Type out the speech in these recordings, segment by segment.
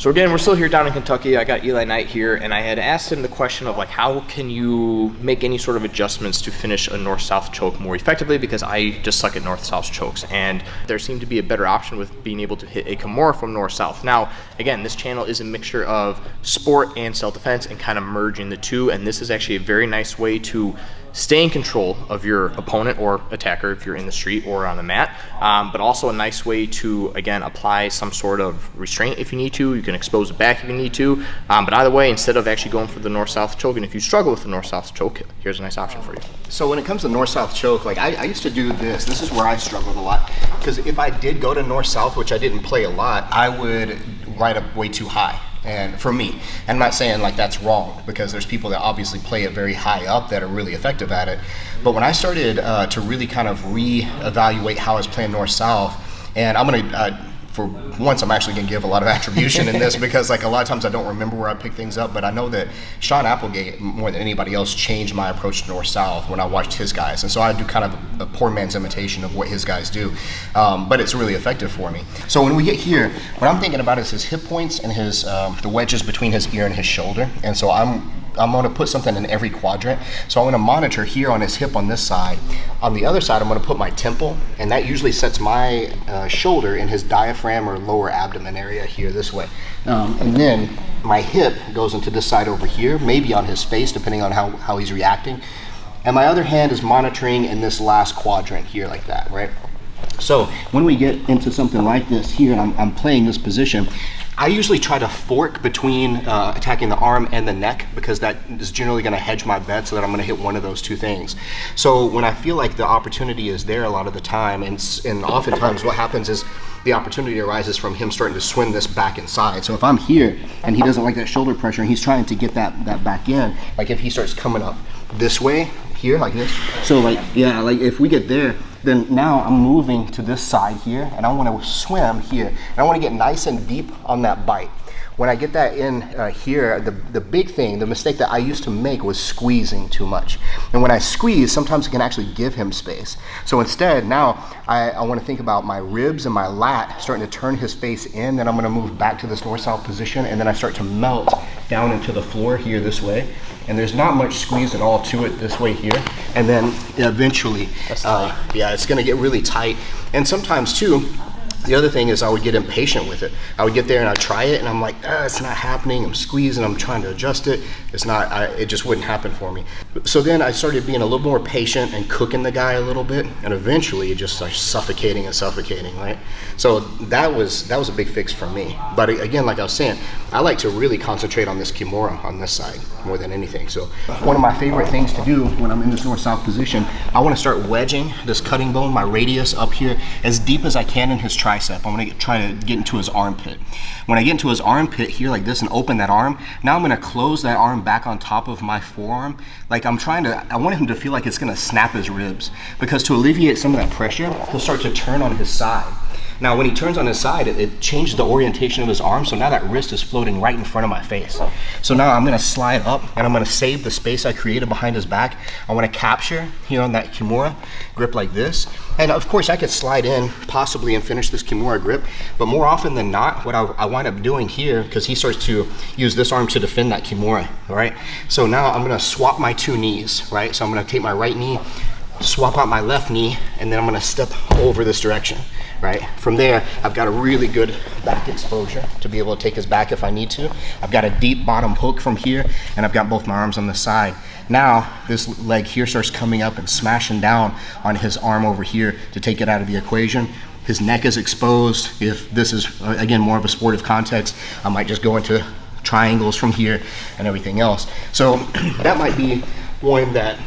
So again, we're still here down in Kentucky. I got Eli Knight here, and I had asked him the question of like, how can you make any sort of adjustments to finish a north-south choke more effectively, because I just suck at north-south chokes, and there seemed to be a better option with being able to hit a Kimura from north-south. Now, again, this channel is a mixture of sport and self-defense and kind of merging the two, and this is actually a very nice way to stay in control of your opponent or attacker if you're in the street or on the mat, but also a nice way to, again, apply some sort of restraint if you need to. You can expose the back if you need to, but either way, instead of actually going for the north-south choke, and if you struggle with the north-south choke, here's a nice option for you. So when it comes to north-south choke, like I used to do this. This is where I struggled a lot, because if I did go to north-south, which I didn't play a lot, I would ride up way too high. And for me, I'm not saying like that's wrong, because there's people that obviously play it very high up that are really effective at it. But when I started to really kind of re-evaluate how I was playing north-south, and I'm gonna, for once, I'm actually gonna give a lot of attribution in this, because like a lot of times I don't remember where I pick things up, but I know that Sean Applegate, more than anybody else, changed my approach to north-south when I watched his guys. And so I do kind of a poor man's imitation of what his guys do, but it's really effective for me. So when we get here, what I'm thinking about is his hip points and his the wedges between his ear and his shoulder. And so I'm going to put something in every quadrant. So I'm going to monitor here on his hip on this side. On the other side, I'm going to put my temple, and that usually sets my shoulder in his diaphragm or lower abdomen area here this way. And then my hip goes into this side over here, maybe on his face, depending on how he's reacting. And my other hand is monitoring in this last quadrant here like that, right? So when we get into something like this here, and I'm playing this position, I usually try to fork between attacking the arm and the neck, because that is generally going to hedge my bet so that I'm going to hit one of those two things. So when I feel like the opportunity is there a lot of the time, and oftentimes what happens is the opportunity arises from him starting to swing this back inside. So if I'm here and he doesn't like that shoulder pressure and he's trying to get that back in, like if he starts coming up this way here like this, so like, yeah, like if we get there, then now I'm moving to this side here, and I want to swim here, and I want to get nice and deep on that bite. When I get that in here, the big thing, the mistake that I used to make was squeezing too much. And when I squeeze, sometimes it can actually give him space. So instead, now I want to think about my ribs and my lat starting to turn his face in, then I'm going to move back to this north-south position, and then I start to melt down into the floor here this way. And there's not much squeeze at all to it this way here. And then eventually, yeah, it's going to get really tight. And sometimes too, the other thing is I would get impatient with it. I would get there and I'd try it, and I'm like, it's not happening. I'm squeezing, I'm trying to adjust it. It's not, it just wouldn't happen for me. So then I started being a little more patient and cooking the guy a little bit, and eventually it just starts suffocating and suffocating, right? So that was a big fix for me. But again, like I was saying, I like to really concentrate on this Kimura on this side more than anything. So one of my favorite things to do when I'm in this north-south position, I want to start wedging this cutting bone, my radius up here, as deep as I can in his tricep. I'm going to try to get into his armpit. When I get into his armpit here like this and open that arm, now I'm going to close that arm back on top of my forearm. Like I want him to feel like it's going to snap his ribs, because to alleviate some of that pressure, he'll start to turn on his side. Now, when he turns on his side, it changes the orientation of his arm, so now that wrist is floating right in front of my face. So now I'm going to slide up, and I'm going to save the space I created behind his back. I want to capture here on that Kimura grip like this. And of course, I could slide in possibly and finish this Kimura grip, but more often than not, what I wind up doing here, because he starts to use this arm to defend that Kimura, all right? So now I'm going to swap my two knees, right? So I'm going to take my right knee, swap out my left knee, and then I'm going to step over this direction. Right? From there, I've got a really good back exposure to be able to take his back if I need to. I've got a deep bottom hook from here, and I've got both my arms on the side. Now, this leg here starts coming up and smashing down on his arm over here to take it out of the equation. His neck is exposed. If this is, again, more of a sportive context, I might just go into triangles from here and everything else. So that might be one that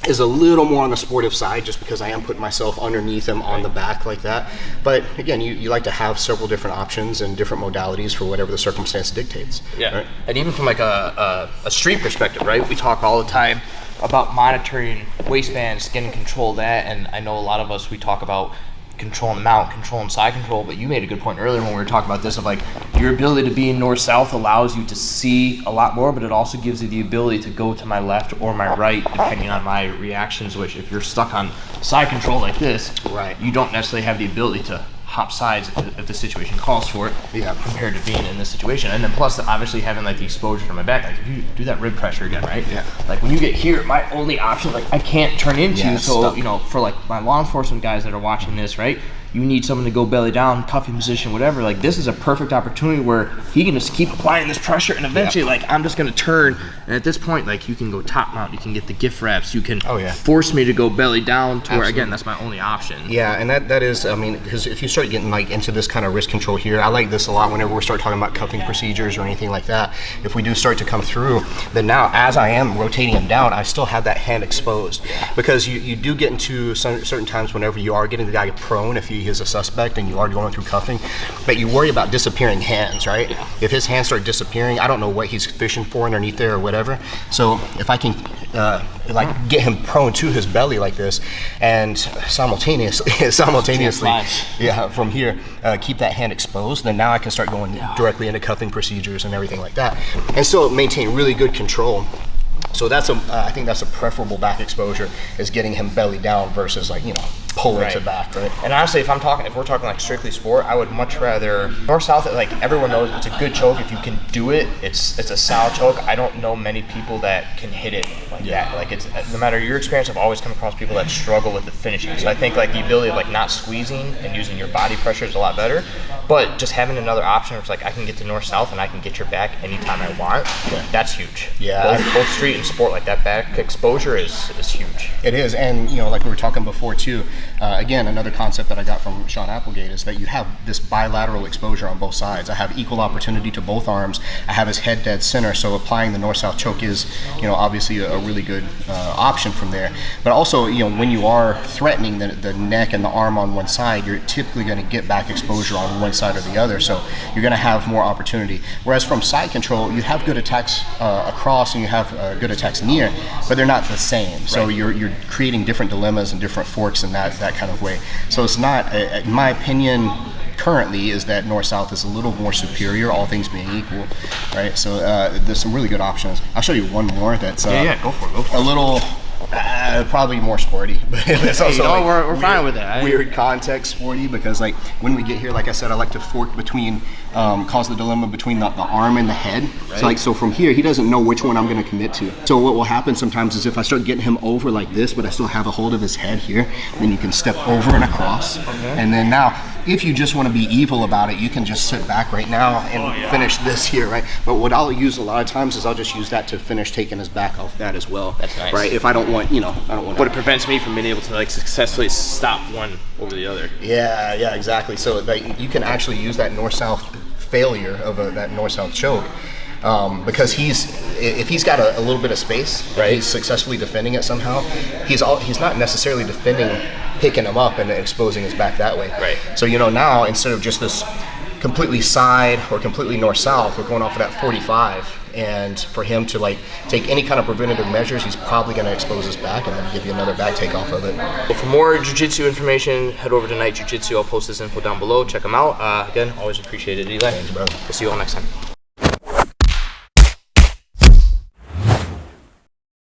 is a little more on the sportive side, just because I am putting myself underneath him on the back like that. But again, you like to have several different options and different modalities for whatever the circumstance dictates. Yeah, right? And even from like a street perspective, right? We talk all the time about monitoring waistbands, getting control of that, and I know a lot of us, we talk about controlling the mount, controlling side control, but you made a good point earlier when we were talking about this of like your ability to be in north-south allows you to see a lot more, but it also gives you the ability to go to my left or my right depending on my reactions, which if you're stuck on side control like this, right, you don't necessarily have the ability to hop sides if the situation calls for it. Yeah. Compared to being in this situation, and then plus obviously having like the exposure to my back. Like if you do that rib pressure again, right? Yeah. Like when you get here, my only option, like I can't turn into. So stuck. you know, for like my law enforcement guys that are watching this, right? You need someone to go belly down, cuffing position, whatever. Like this is a perfect opportunity where he can just keep applying this pressure, and eventually, like I'm just gonna turn. And at this point, like you can go top mount, you can get the gift wraps, you can force me to go belly down to where again that's my only option. Yeah, and that is, I mean, because if you start getting like into this kind of wrist control here, I like this a lot whenever we start talking about cuffing procedures or anything like that. If we do start to come through, then now as I am rotating him down, I still have that hand exposed, because you do get into certain times whenever you are getting the guy prone, if he is a suspect and you are going through cuffing, but you worry about disappearing hands, right? If his hands start disappearing, I don't know what he's fishing for underneath there or whatever. So if I can like get him prone to his belly like this, and simultaneously, from here, keep that hand exposed, then now I can start going directly into cuffing procedures and everything like that, and still maintain really good control. So that's I think that's a preferable back exposure, is getting him belly down versus like, you know, pulling to back, right? And honestly, if we're talking like strictly sport, I would much rather north-south. Like everyone knows, it's a good choke if you can do it. It's a solid choke. I don't know many people that can hit it like that. Like it's, no matter your experience, I've always come across people that struggle with the finishing. So I think like the ability of like not squeezing and using your body pressure is a lot better. But just having another option where it's like I can get to north-south and I can get your back anytime I want, that's huge. Yeah. Both street and sport, like that back exposure is huge. It is, and you know, like we were talking before too, again, another concept that I got from Sean Applegate is that you have this bilateral exposure on both sides. I have equal opportunity to both arms. I have his head dead center, so applying the north-south choke is, you know, obviously a really good option from there. But also, you know, when you are threatening the neck and the arm on one side, you're typically going to get back exposure on one side or the other, so you're going to have more opportunity. Whereas from side control, you have good attacks across and you have good attacks near, but they're not the same. So you're creating different dilemmas and different forks in that kind of way. So it's not, in my opinion, currently, is that north-south is a little more superior, all things being equal, right? So there's some really good options. I'll show you one more that's go for it. A little, probably more sporty, but it's also we're fine with that. Weird context sporty, because like when we get here, like I said, I like to fork between, cause the dilemma between the arm and the head. Right. So from here, he doesn't know which one I'm going to commit to. So what will happen sometimes is if I start getting him over like this, but I still have a hold of his head here, then you can step over and across. And then now, if you just want to be evil about it, you can just sit back right now and finish this here, right? But what I'll use a lot of times is I'll just use that to finish taking his back off that as well. That's nice. Right? If I don't want, But it prevents me from being able to like successfully stop one over the other. Yeah, exactly. So like, you can actually use that north-south failure of that north-south choke. Because if he's got a little bit of space, he's successfully defending it somehow. He's not necessarily defending, picking him up and exposing his back that way. Right. So now instead of just this completely side or completely north-south, we're going off of that 45. And for him to like take any kind of preventative measures, he's probably going to expose his back and then give you another back take off of it. Well, for more jiu-jitsu information, head over to Knight Jiu-Jitsu. I'll post this info down below. Check them out. Again, always appreciate it, Eli. Thanks, brother. We'll see you all next time.